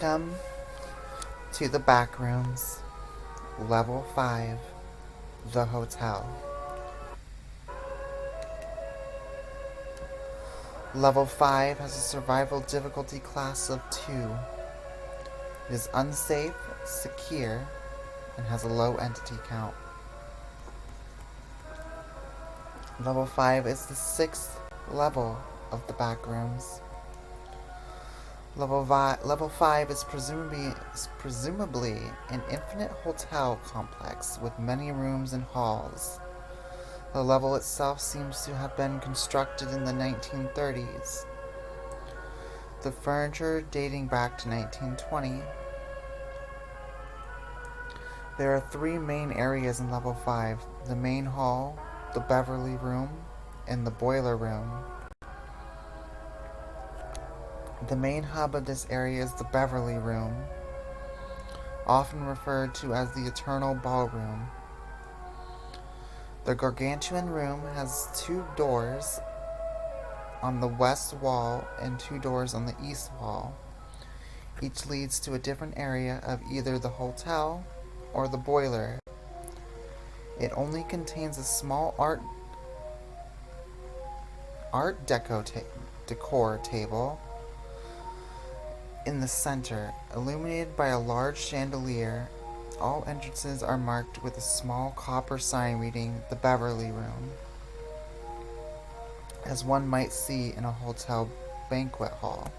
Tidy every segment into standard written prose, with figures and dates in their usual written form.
Come to the Backrooms, Level 5, the hotel. Level 5 has a survival difficulty class of 2. It is unsafe, secure, and has a low entity count. Level 5 is the 6th level of the Backrooms. Level 5 is presumably an infinite hotel complex with many rooms and halls. The level itself seems to have been constructed in the 1930s. The furniture dating back to 1920. There are 3 main areas in Level 5: the main hall, the Beverly Room, and the Boiler Room. The main hub of this area is the Beverly Room, often referred to as the Eternal Ballroom. The gargantuan room has 2 doors on the west wall and 2 doors on the east wall. Each leads to a different area of either the hotel or the boiler. It only contains a small art decor table in the center, illuminated by a large chandelier. All entrances are marked with a small copper sign reading "The Beverly Room," as one might see in a hotel banquet hall.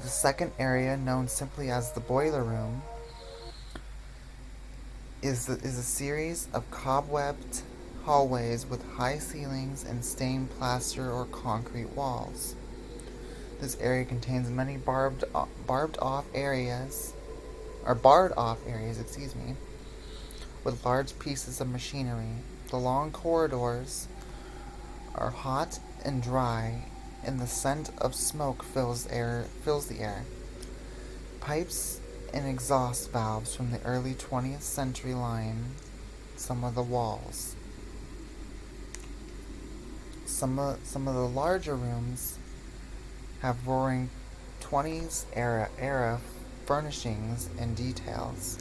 The second area, known simply as the Boiler Room, is a series of cobwebbed hallways with high ceilings and stained plaster or concrete walls. This area contains many barred off areas, with large pieces of machinery. The long corridors are hot and dry, and the scent of smoke fills the air. Pipes and exhaust valves from the early 20th century line some of the walls. Some of the larger rooms have roaring 20s era furnishings and details.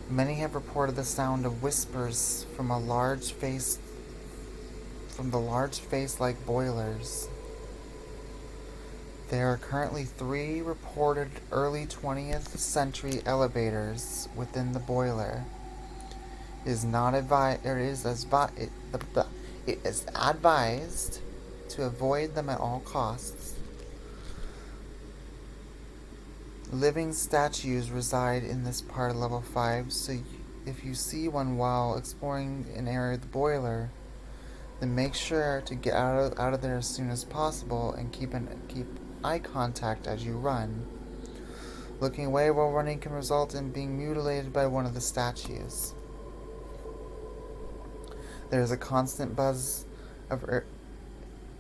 Many have reported the sound of whispers from the large face-like boilers. There are currently 3 reported early 20th century elevators within the boiler. It is advised to avoid them at all costs. Living statues reside in this part of Level 5, so if you see one while exploring an area of the boiler, then make sure to get out of there as soon as possible and keep eye contact as you run. Looking away while running can result in being mutilated by one of the statues. There is a constant buzz of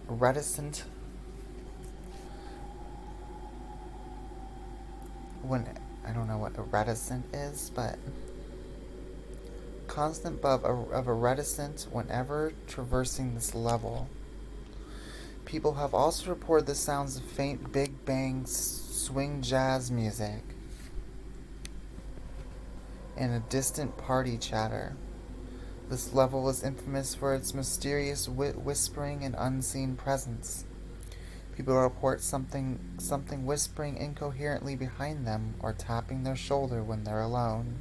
reticent I don't know what a reticent is, but constant buzz of a reticent whenever traversing this level. People have also reported the sounds of faint Big Bang swing jazz music and a distant party chatter. This level is infamous for its mysterious whispering and unseen presence. People report something whispering incoherently behind them or tapping their shoulder when they're alone.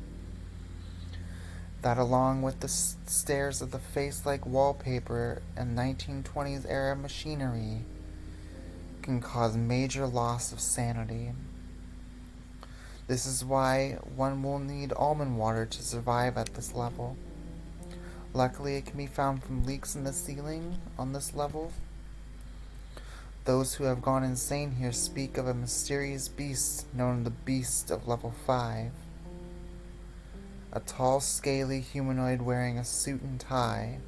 That, along with the stares of the face-like wallpaper and 1920s era machinery, can cause major loss of sanity. This is why one will need almond water to survive at this level. Luckily, it can be found from leaks in the ceiling on this level. Those who have gone insane here speak of a mysterious beast known as the Beast of Level 5. A tall, scaly humanoid wearing a suit and tie.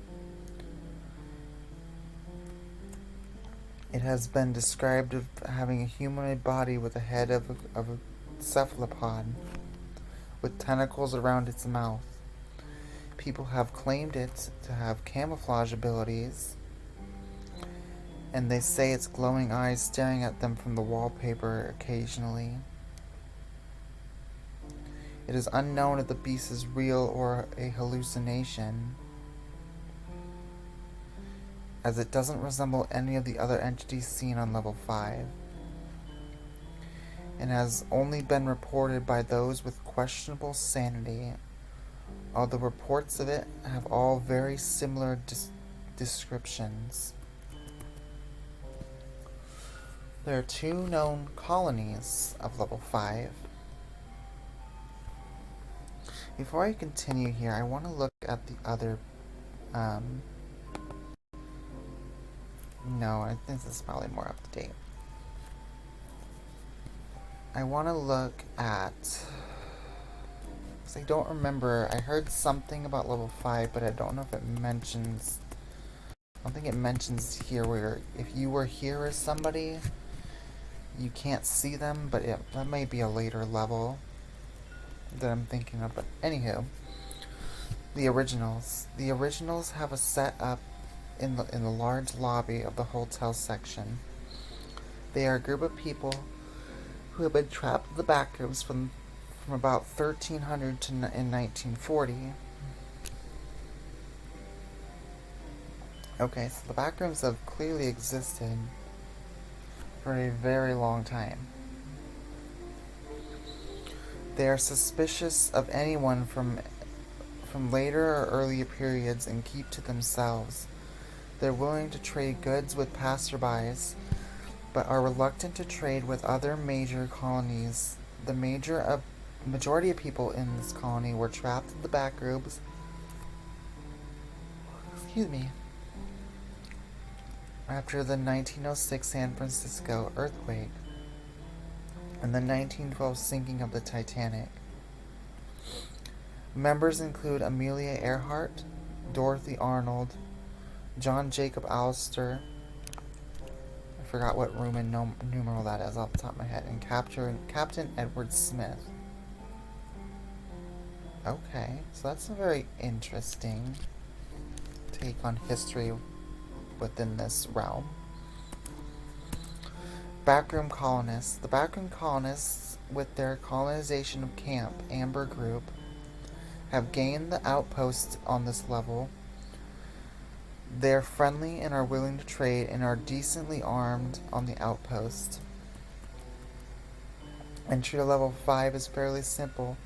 It has been described as having a humanoid body with a head of a cephalopod, with tentacles around its mouth. People have claimed it to have camouflage abilities and they say its glowing eyes staring at them from the wallpaper occasionally. It is unknown if the beast is real or a hallucination, as it doesn't resemble any of the other entities seen on level 5, and has only been reported by those with questionable sanity, although reports of it have all very similar descriptions. There are 2 known colonies of level 5. Before I continue here, I want to look at the other... no, I think this is probably more up to date. I want to look at... because I don't remember. I heard something about level 5, but I don't know if it mentions... I don't think it mentions here where if you were here as somebody, you can't see them, but that may be a later level that I'm thinking of. But anywho, the originals. The originals have a set up in the large lobby of the hotel section. They are a group of people who have been trapped in the backrooms from about 1300 to in 1940. Okay, so the backrooms have clearly existed for a very long time. They are suspicious of anyone from later or earlier periods and keep to themselves. They're willing to trade goods with passerbys, but are reluctant to trade with other major colonies. The majority of people in this colony were trapped in the backrooms. Excuse me. After the 1906 San Francisco earthquake and the 1912 sinking of the Titanic. Members include Amelia Earhart, Dorothy Arnold, John Jacob Allister, I forgot what Roman numeral that is off the top of my head, and Captain Edward Smith. Okay, so that's a very interesting take on history within this realm. Backroom colonists. The backroom colonists, with their colonization of Camp Amber Group, have gained the outpost on this level. They're friendly and are willing to trade and are decently armed on the outpost. Entry to level 5 is fairly simple.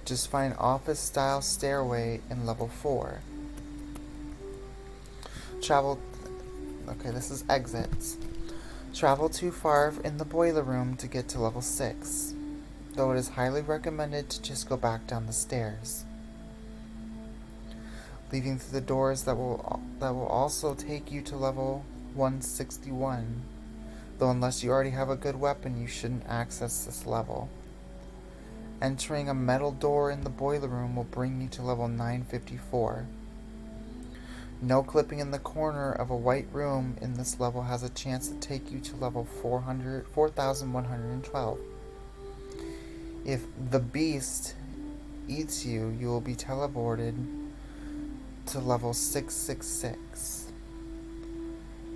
Just find office-style stairway in level 4. Okay, this is exits. Travel too far in the boiler room to get to level 6, though it is highly recommended to just go back down the stairs, leaving through the doors that will also take you to level 161, though unless you already have a good weapon, you shouldn't access this level. Entering a metal door in the boiler room will bring you to level 954. No clipping in the corner of a white room in this level has a chance to take you to level 4112. If the beast eats you, you will be teleported to level 666.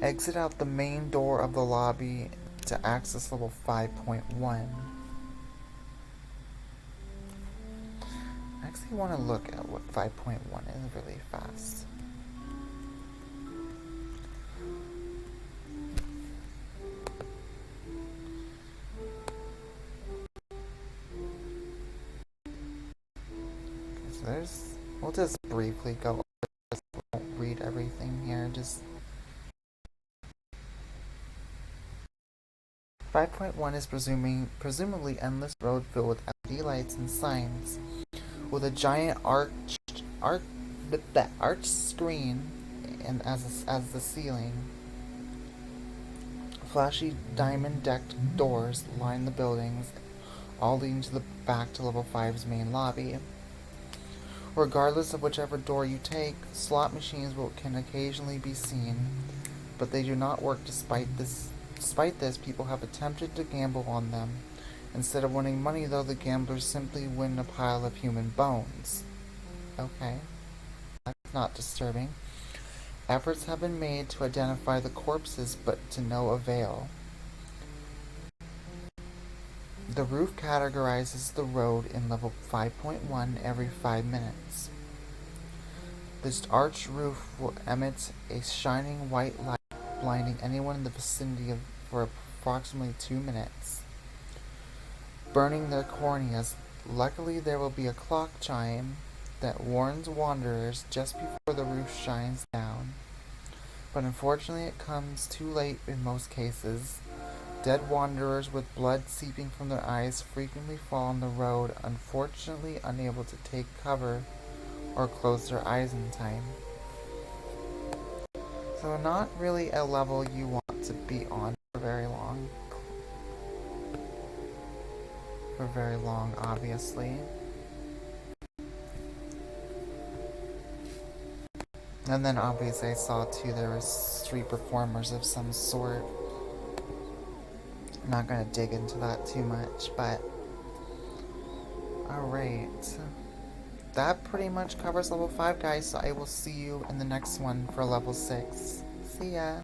Exit out the main door of the lobby to access level 5.1. I actually want to look at what 5.1 is really fast. We'll just briefly go over this. We won't read everything here. Just 5.1 is presumably endless road filled with LED lights and signs, with a giant arch screen and as the ceiling. Flashy diamond-decked doors line the buildings, all leading back to level 5's main lobby. Regardless of whichever door you take, slot machines can occasionally be seen, but they do not work despite this. Despite this, people have attempted to gamble on them. Instead of winning money, though, the gamblers simply win a pile of human bones. Okay. That's not disturbing. Efforts have been made to identify the corpses, but to no avail. The roof categorizes the road in level 5.1 every 5 minutes. This arched roof will emit a shining white light, blinding anyone in the vicinity for approximately 2 minutes, burning their corneas. Luckily, there will be a clock chime that warns wanderers just before the roof shines down. But unfortunately, it comes too late in most cases. Dead wanderers with blood seeping from their eyes frequently fall on the road, unfortunately unable to take cover or close their eyes in time. So not really a level you want to be on for very long. For very long, obviously. And then obviously I saw too there was street performers of some sort. I'm not gonna dig into that too much, but alright. That pretty much covers level 5, guys, so I will see you in the next one for level 6. See ya!